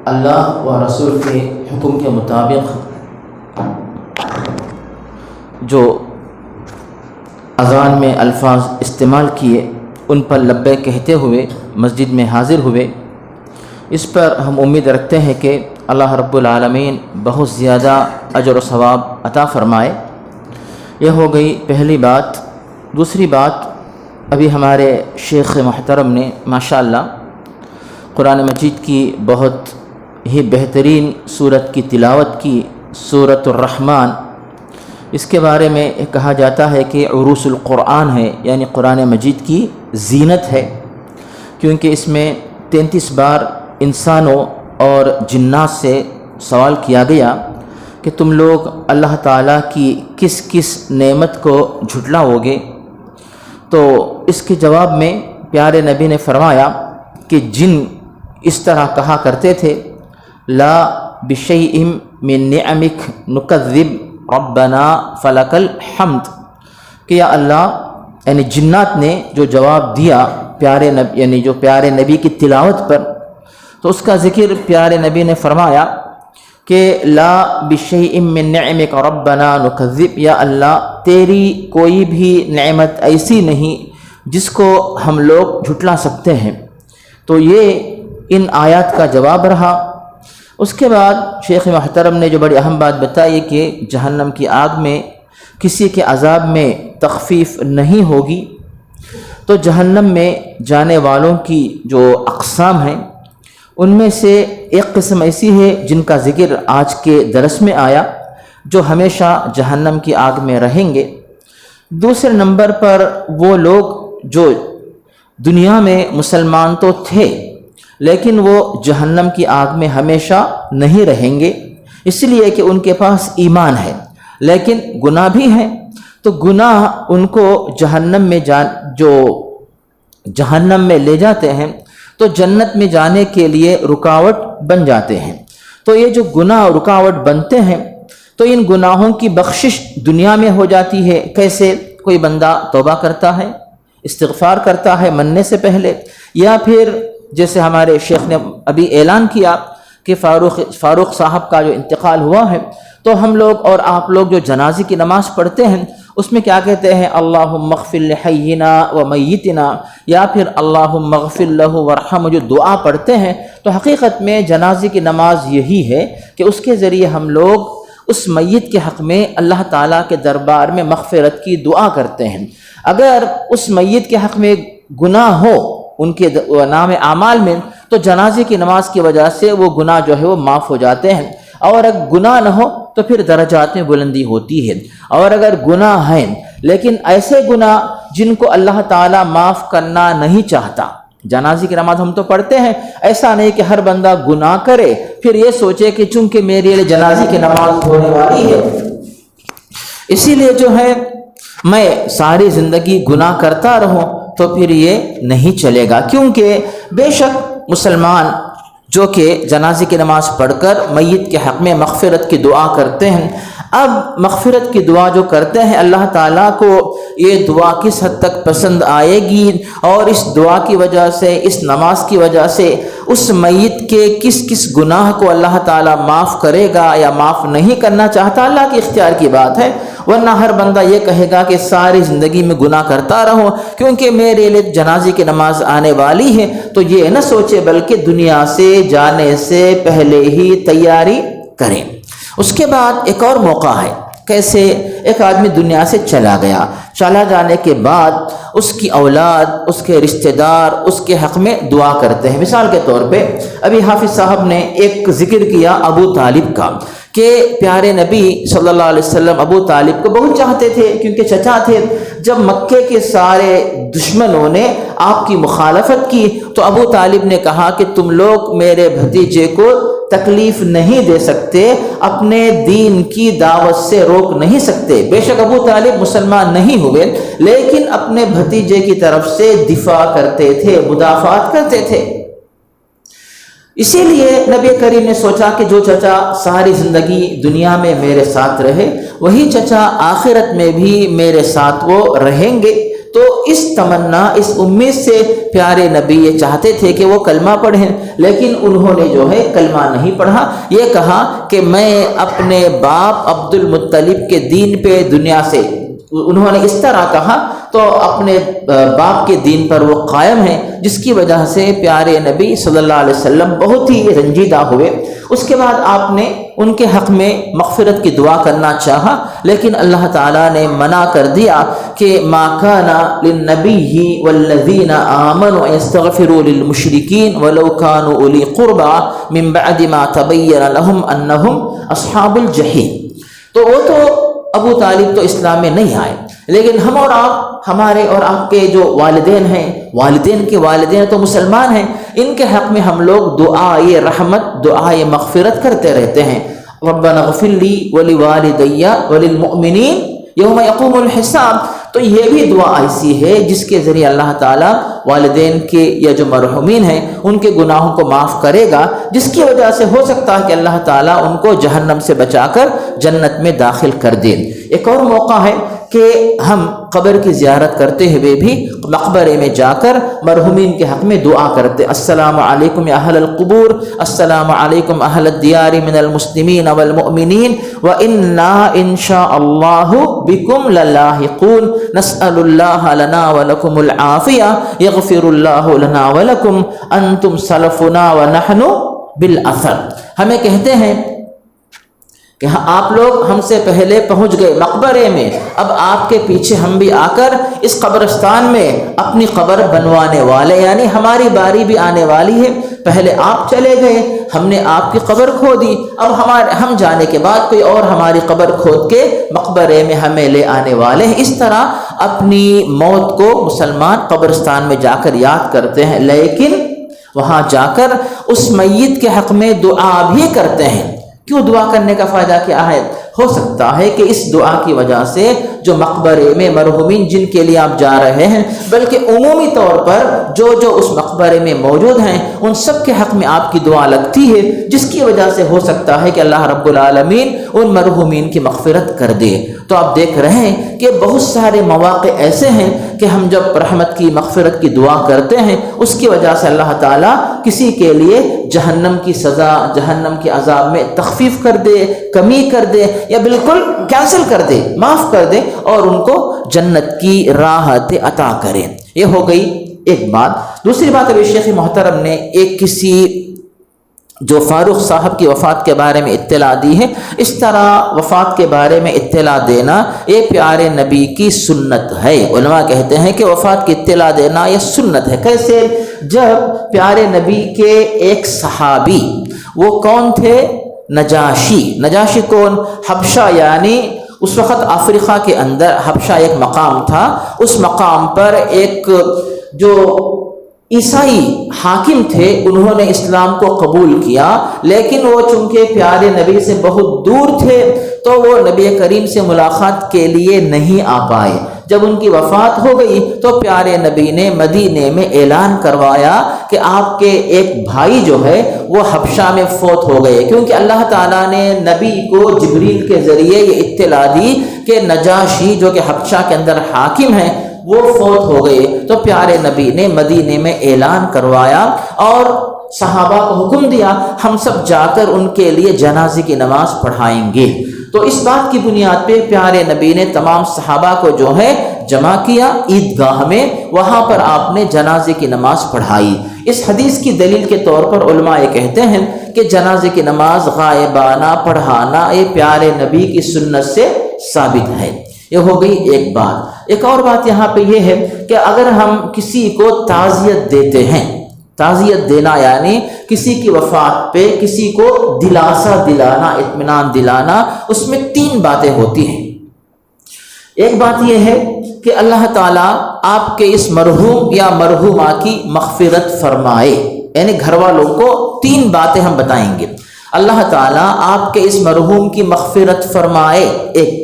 اللہ و رسول کے حکم کے مطابق جو اذان میں الفاظ استعمال کیے ان پر لبیک کہتے ہوئے مسجد میں حاضر ہوئے، اس پر ہم امید رکھتے ہیں کہ اللہ رب العالمین بہت زیادہ اجر و ثواب عطا فرمائے۔ یہ ہو گئی پہلی بات۔ دوسری بات، ابھی ہمارے شیخ محترم نے ماشاءاللہ قرآن مجید کی بہت ہی بہترین صورت کی تلاوت کی، سورۃ الرحمن۔ اس کے بارے میں کہا جاتا ہے کہ عروس القرآن ہے، یعنی قرآن مجید کی زینت ہے، کیونکہ اس میں 33 بار انسانوں اور جنات سے سوال کیا گیا کہ تم لوگ اللہ تعالیٰ کی کس کس نعمت کو جھٹلاؤ گے؟ تو اس کے جواب میں پیارے نبی نے فرمایا کہ جن اس طرح کہا کرتے تھے، لا بشیء من نعمک نکذب ربنا فلک الحمد، کہ یا اللہ، یعنی جنات نے جو جواب دیا پیارے نبی، یعنی جو پیارے نبی کی تلاوت پر، تو اس کا ذکر پیارے نبی نے فرمایا کہ لا بشیء من نعمک ربنا نکذب، یا اللہ تیری کوئی بھی نعمت ایسی نہیں جس کو ہم لوگ جھٹلا سکتے ہیں۔ تو یہ ان آیات کا جواب رہا۔ اس کے بعد شیخ محترم نے جو بڑی اہم بات بتائی کہ جہنم کی آگ میں کسی کے عذاب میں تخفیف نہیں ہوگی، تو جہنم میں جانے والوں کی جو اقسام ہیں ان میں سے ایک قسم ایسی ہے جن کا ذکر آج کے درس میں آیا، جو ہمیشہ جہنم کی آگ میں رہیں گے۔ دوسرے نمبر پر وہ لوگ جو دنیا میں مسلمان تو تھے لیکن وہ جہنم کی آگ میں ہمیشہ نہیں رہیں گے، اس لیے کہ ان کے پاس ایمان ہے لیکن گناہ بھی ہیں، تو گناہ ان کو جہنم میں لے جاتے ہیں، تو جنت میں جانے کے لیے رکاوٹ بن جاتے ہیں۔ تو یہ جو گناہ رکاوٹ بنتے ہیں، تو ان گناہوں کی بخشش دنیا میں ہو جاتی ہے۔ کیسے؟ کوئی بندہ توبہ کرتا ہے، استغفار کرتا ہے مرنے سے پہلے، یا پھر جیسے ہمارے شیخ نے ابھی اعلان کیا کہ فاروق صاحب کا جو انتقال ہوا ہے، تو ہم لوگ اور آپ لوگ جو جنازے کی نماز پڑھتے ہیں اس میں کیا کہتے ہیں؟ اللہم اغفر لحینا و میتنا، یا پھر اللہم اغفر لہ وارحمہ، جو دعا پڑھتے ہیں۔ تو حقیقت میں جنازے کی نماز یہی ہے کہ اس کے ذریعے ہم لوگ اس میت کے حق میں اللہ تعالیٰ کے دربار میں مغفرت کی دعا کرتے ہیں۔ اگر اس میت کے حق میں گناہ ہو ان کے نام اعمال میں، تو جنازے کی نماز کی وجہ سے وہ گناہ جو ہے وہ معاف ہو جاتے ہیں، اور اگر گناہ نہ ہو تو پھر درجات میں بلندی ہوتی ہے۔ اور اگر گناہ ہیں لیکن ایسے گناہ جن کو اللہ تعالیٰ معاف کرنا نہیں چاہتا، جنازے کی نماز ہم تو پڑھتے ہیں، ایسا نہیں کہ ہر بندہ گناہ کرے پھر یہ سوچے کہ چونکہ میرے لیے جنازے کی نماز ہونے والی ہے اسی لیے جو ہے میں ساری زندگی گناہ کرتا رہوں، تو پھر یہ نہیں چلے گا، کیونکہ بے شک مسلمان جو کہ جنازے کی نماز پڑھ کر میت کے حق میں مغفرت کی دعا کرتے ہیں، اب مغفرت کی دعا جو کرتے ہیں اللہ تعالیٰ کو یہ دعا کس حد تک پسند آئے گی، اور اس دعا کی وجہ سے، اس نماز کی وجہ سے اس میت کے کس کس گناہ کو اللہ تعالیٰ معاف کرے گا یا معاف نہیں کرنا چاہتا، اللہ کے اختیار کی بات ہے۔ ورنہ ہر بندہ یہ کہے گا کہ ساری زندگی میں گناہ کرتا رہوں کیونکہ میرے لیے جنازے کی نماز آنے والی ہے، تو یہ نہ سوچے بلکہ دنیا سے جانے سے پہلے ہی تیاری کریں۔ اس کے بعد ایک اور موقع ہے، کیسے ایک آدمی دنیا سے چلا گیا، چلا جانے کے بعد اس کی اولاد، اس کے رشتہ دار اس کے حق میں دعا کرتے ہیں۔ مثال کے طور پہ ابھی حافظ صاحب نے ایک ذکر کیا ابو طالب کا، کہ پیارے نبی صلی اللہ علیہ وسلم ابو طالب کو بہت چاہتے تھے کیونکہ چچا تھے۔ جب مکے کے سارے دشمنوں نے آپ کی مخالفت کی تو ابو طالب نے کہا کہ تم لوگ میرے بھتیجے کو تکلیف نہیں دے سکتے، اپنے دین کی دعوت سے روک نہیں سکتے۔ بے شک ابو طالب مسلمان نہیں ہوئے لیکن اپنے بھتیجے کی طرف سے دفاع کرتے تھے، مدافعات کرتے تھے۔ اسی لیے نبی کریم نے سوچا کہ جو چچا ساری زندگی دنیا میں میرے ساتھ رہے، وہی چچا آخرت میں بھی میرے ساتھ وہ رہیں گے، تو اس تمنا، اس امید سے پیارے نبی یہ چاہتے تھے کہ وہ کلمہ پڑھیں، لیکن انہوں نے جو ہے کلمہ نہیں پڑھا۔ یہ کہا کہ میں اپنے باپ عبد المطلب کے دین پہ دنیا سے، انہوں نے اس طرح کہا، تو اپنے باپ کے دین پر وہ قائم ہیں، جس کی وجہ سے پیارے نبی صلی اللہ علیہ وسلم بہت ہی رنجیدہ ہوئے۔ اس کے بعد آپ نے ان کے حق میں مغفرت کی دعا کرنا چاہا، لیکن اللہ تعالیٰ نے منع کر دیا کہ ما کان للنبی والذین آمنوا یستغفروا للمشرکین ولو کانوا اولی قربى من بعد ما تبین لهم انہم اصحاب الجحیم۔ تو وہ تو ابو طالب تو اسلام میں نہیں آئے، لیکن ہم اور آپ، ہمارے اور آپ کے جو والدین ہیں، والدین کے والدین تو مسلمان ہیں، ان کے حق میں ہم لوگ دعائے رحمت، دعائے مغفرت کرتے رہتے ہیں۔ ربنا اغفر لی ولوالدی وللمؤمنین یوم یقوم الحساب۔ تو یہ بھی دعا ایسی ہے جس کے ذریعے اللہ تعالیٰ والدین کے یا جو مرحومین ہیں ان کے گناہوں کو معاف کرے گا، جس کی وجہ سے ہو سکتا ہے کہ اللہ تعالیٰ ان کو جہنم سے بچا کر جنت میں داخل کر دے۔ ایک اور موقع ہے کہ ہم قبر کی زیارت کرتے ہوئے بھی مقبرے میں جا کر مرحومین کے حق میں دعا کرتے، السلام علیکم یا اہل القبور، السلام علیکم اہل الدیار من المسلمین والمؤمنین وإنا ان شاء اللہ بکم للاحقون، نسأل اللہ لنا ولکم العافیہ، یغفر اللہ لنا ولکم، انتم سلفنا ونحن بالاثر۔ ہمیں کہتے ہیں کہ آپ لوگ ہم سے پہلے پہنچ گئے مقبرے میں، اب آپ کے پیچھے ہم بھی آ کر اس قبرستان میں اپنی قبر بنوانے والے، یعنی ہماری باری بھی آنے والی ہے۔ پہلے آپ چلے گئے، ہم نے آپ کی قبر کھودی، اب ہم جانے کے بعد کوئی اور ہماری قبر کھود کے مقبرے میں ہمیں لے آنے والے ہیں۔ اس طرح اپنی موت کو مسلمان قبرستان میں جا کر یاد کرتے ہیں، لیکن وہاں جا کر اس میت کے حق میں دعا بھی کرتے ہیں۔ کیوں دعا کرنے کا فائدہ کیا ہے؟ ہو سکتا ہے کہ اس دعا کی وجہ سے جو مقبرے میں مرحومین جن کے لیے آپ جا رہے ہیں، بلکہ عمومی طور پر جو اس مقبرے میں موجود ہیں، ان سب کے حق میں آپ کی دعا لگتی ہے، جس کی وجہ سے ہو سکتا ہے کہ اللہ رب العالمین ان مرحومین کی مغفرت کر دے۔ تو آپ دیکھ رہے ہیں کہ بہت سارے مواقع ایسے ہیں کہ ہم جب رحمت کی، مغفرت کی دعا کرتے ہیں، اس کی وجہ سے اللہ تعالیٰ کسی کے لیے جہنم کی سزا، جہنم کے عذاب میں تخفیف کر دے، کمی کر دے، یا بالکل کینسل کر دے، معاف کر دے، اور ان کو جنت کی راحت عطا کرے۔ یہ ہو گئی ایک بات۔ دوسری بات ابھی شیخ محترم نے ایک کسی جو فاروق صاحب کی وفات کے بارے میں اطلاع دی ہے، اس طرح وفات کے بارے میں اطلاع دینا یہ پیارے نبی کی سنت ہے۔ علماء کہتے ہیں کہ وفات کی اطلاع دینا یہ سنت ہے۔ کیسے؟ جب پیارے نبی کے ایک صحابی، وہ کون تھے؟ نجاشی۔ نجاشی کون؟ حبشہ، یعنی اس وقت افریقہ کے اندر حبشہ ایک مقام تھا، اس مقام پر ایک جو عیسائی حاکم تھے، انہوں نے اسلام کو قبول کیا، لیکن وہ چونکہ پیارے نبی سے بہت دور تھے تو وہ نبی کریم سے ملاقات کے لیے نہیں آ پائے۔ جب ان کی وفات ہو گئی تو پیارے نبی نے مدینے میں اعلان کروایا کہ آپ کے ایک بھائی جو ہے وہ حبشہ میں فوت ہو گئے، کیونکہ اللہ تعالیٰ نے نبی کو جبریل کے ذریعے یہ اطلاع دی کہ نجاشی جو کہ حبشہ کے اندر حاکم ہیں وہ فوت ہو گئے۔ تو پیارے نبی نے مدینے میں اعلان کروایا اور صحابہ کو حکم دیا ہم سب جا کر ان کے لیے جنازے کی نماز پڑھائیں گے۔ تو اس بات کی بنیاد پہ پیارے نبی نے تمام صحابہ کو جو ہے جمع کیا عیدگاہ میں، وہاں پر آپ نے جنازے کی نماز پڑھائی۔ اس حدیث کی دلیل کے طور پر علماء یہ کہتے ہیں کہ جنازے کی نماز غائبانہ پڑھانا یہ پیارے نبی کی سنت سے ثابت ہے۔ یہ ہو گئی ایک بات۔ ایک اور بات یہاں پہ یہ ہے کہ اگر ہم کسی کو تعزیت دیتے ہیں، تعزیت دینا یعنی کسی کی وفات پہ کسی کو دلاسا دلانا، اطمینان دلانا، اس میں تین باتیں ہوتی ہیں۔ ایک بات یہ ہے کہ اللہ تعالیٰ آپ کے اس مرحوم یا مرحومہ کی مغفرت فرمائے، یعنی گھر والوں کو تین باتیں ہم بتائیں گے۔ اللہ تعالیٰ آپ کے اس مرحوم کی مغفرت فرمائے، ایک۔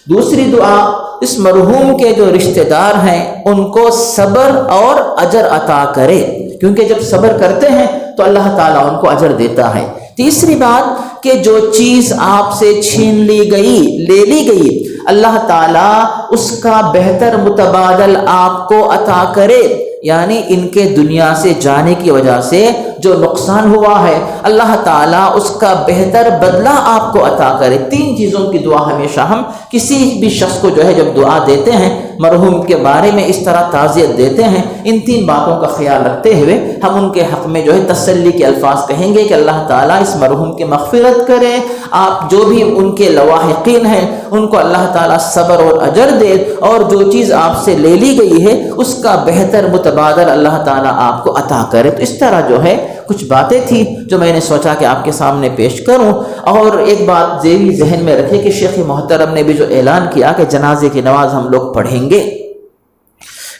دوسری دعا، اس مرحوم کے جو رشتہ دار ہیں ان کو صبر اور اجر عطا کرے، کیونکہ جب صبر کرتے ہیں تو اللہ تعالیٰ ان کو اجر دیتا ہے۔ تیسری بات کہ جو چیز آپ سے چھین لی گئی، لے لی گئی، اللہ تعالیٰ اس کا بہتر متبادل آپ کو عطا کرے، یعنی ان کے دنیا سے جانے کی وجہ سے جو نقصان ہوا ہے اللہ تعالیٰ اس کا بہتر بدلہ آپ کو عطا کرے۔ تین چیزوں کی دعا ہمیشہ ہم کسی بھی شخص کو جو ہے جب دعا دیتے ہیں، مرحوم کے بارے میں اس طرح تعزیت دیتے ہیں، ان تین باتوں کا خیال رکھتے ہوئے ہم ان کے حق میں جو ہے تسلی کے الفاظ کہیں گے کہ اللہ تعالیٰ اس مرحوم کی مغفرت کرے، آپ جو بھی ان کے لواحقین ہیں ان کو اللہ تعالیٰ صبر اور اجر دے، اور جو چیز آپ سے لے لی گئی ہے اس کا بہتر متبادل اللہ تعالیٰ آپ کو عطا کرے۔ تو اس طرح جو ہے کچھ باتیں تھیں جو میں نے سوچا کہ آپ کے سامنے پیش کروں۔ اور ایک بات ذیلی ذہن میں رکھے کہ شیخ محترم نے بھی جو اعلان کیا کہ جنازے کی نماز ہم لوگ پڑھیں گے،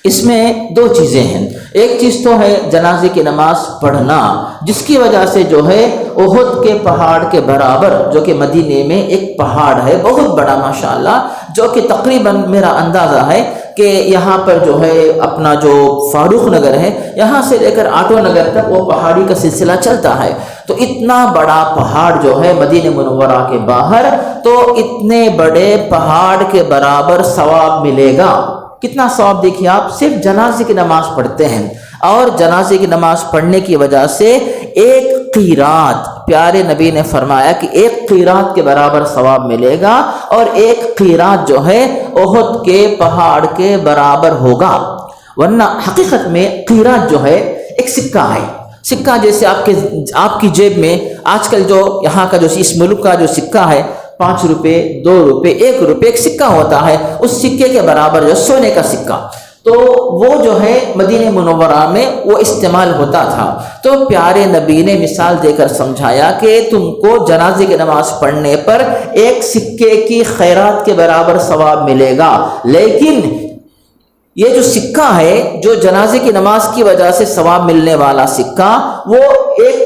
اس میں دو چیزیں ہیں۔ ایک چیز تو ہے جنازے کی نماز پڑھنا، جس کی وجہ سے جو ہے احد کے پہاڑ کے برابر، جو کہ مدینے میں ایک پہاڑ ہے بہت بڑا ماشاءاللہ، جو کہ تقریباً میرا اندازہ ہے کہ یہاں پر جو ہے اپنا جو فاروق نگر ہے یہاں سے لے کر آٹو نگر تک وہ پہاڑی کا سلسلہ چلتا ہے، تو اتنا بڑا پہاڑ جو ہے مدینہ منورہ کے باہر، تو اتنے بڑے پہاڑ کے برابر ثواب ملے گا۔ کتنا ثواب دیکھیے آپ، صرف جنازے کی نماز پڑھتے ہیں، اور جنازے کی نماز پڑھنے کی وجہ سے ایک قیرات، پیارے نبی نے فرمایا کہ ایک قیرات کے برابر ثواب ملے گا، اور ایک قیرات جو ہے احد کے پہاڑ کے برابر ہوگا۔ ورنہ حقیقت میں قیرات جو ہے ایک سکہ ہے، سکہ جیسے آپ کی جیب میں آج کل جو یہاں کا جو اس ملک کا جو سکہ ہے 5 روپے 2 روپے 1 روپے ایک سکہ ہوتا ہے، اس سکے کے برابر جو سونے کا سکہ، تو وہ جو ہے مدینہ منورہ میں وہ استعمال ہوتا تھا۔ تو پیارے نبی نے مثال دے کر سمجھایا کہ تم کو جنازے کی نماز پڑھنے پر ایک سکے کی خیرات کے برابر ثواب ملے گا، لیکن یہ جو سکہ ہے جو جنازے کی نماز کی وجہ سے ثواب ملنے والا سکہ، وہ ایک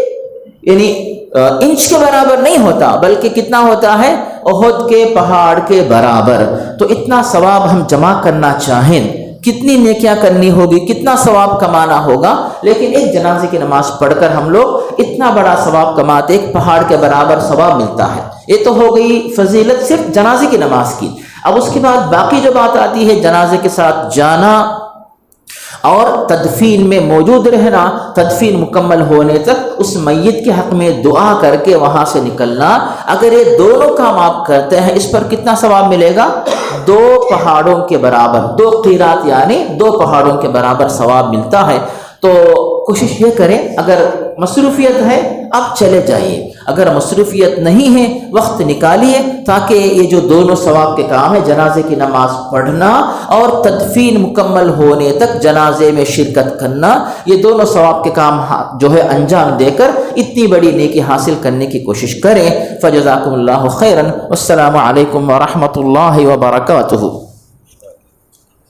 یعنی انچ کے برابر نہیں ہوتا، بلکہ کتنا ہوتا ہے، احد کے پہاڑ کے برابر۔ تو اتنا ثواب ہم جمع کرنا چاہیں، کتنی نیکیاں کرنی ہوگی، کتنا ثواب کمانا ہوگا، لیکن ایک جنازے کی نماز پڑھ کر ہم لوگ اتنا بڑا ثواب کماتے، ایک پہاڑ کے برابر ثواب ملتا ہے۔ یہ تو ہو گئی فضیلت صرف جنازے کی نماز کی۔ اب اس کے بعد باقی جو بات آتی ہے جنازے کے ساتھ جانا اور تدفین میں موجود رہنا، تدفین مکمل ہونے تک اس میت کے حق میں دعا کر کے وہاں سے نکلنا، اگر یہ دونوں کام آپ کرتے ہیں اس پر کتنا ثواب ملے گا، 2 پہاڑوں کے برابر، 2 قیرات یعنی 2 پہاڑوں کے برابر ثواب ملتا ہے۔ تو کوشش یہ کریں، اگر مصروفیت ہے آپ چلے جائیے، اگر مصروفیت نہیں ہے وقت نکالیے، تاکہ یہ جو دونوں ثواب کے کام ہے جنازے کی نماز پڑھنا اور تدفین مکمل ہونے تک جنازے میں شرکت کرنا، یہ دونوں ثواب کے کام جو ہے انجام دے کر اتنی بڑی نیکی حاصل کرنے کی کوشش کریں۔ فجزاکم اللہ خیرا، والسلام علیکم ورحمۃ اللہ وبرکاتہ۔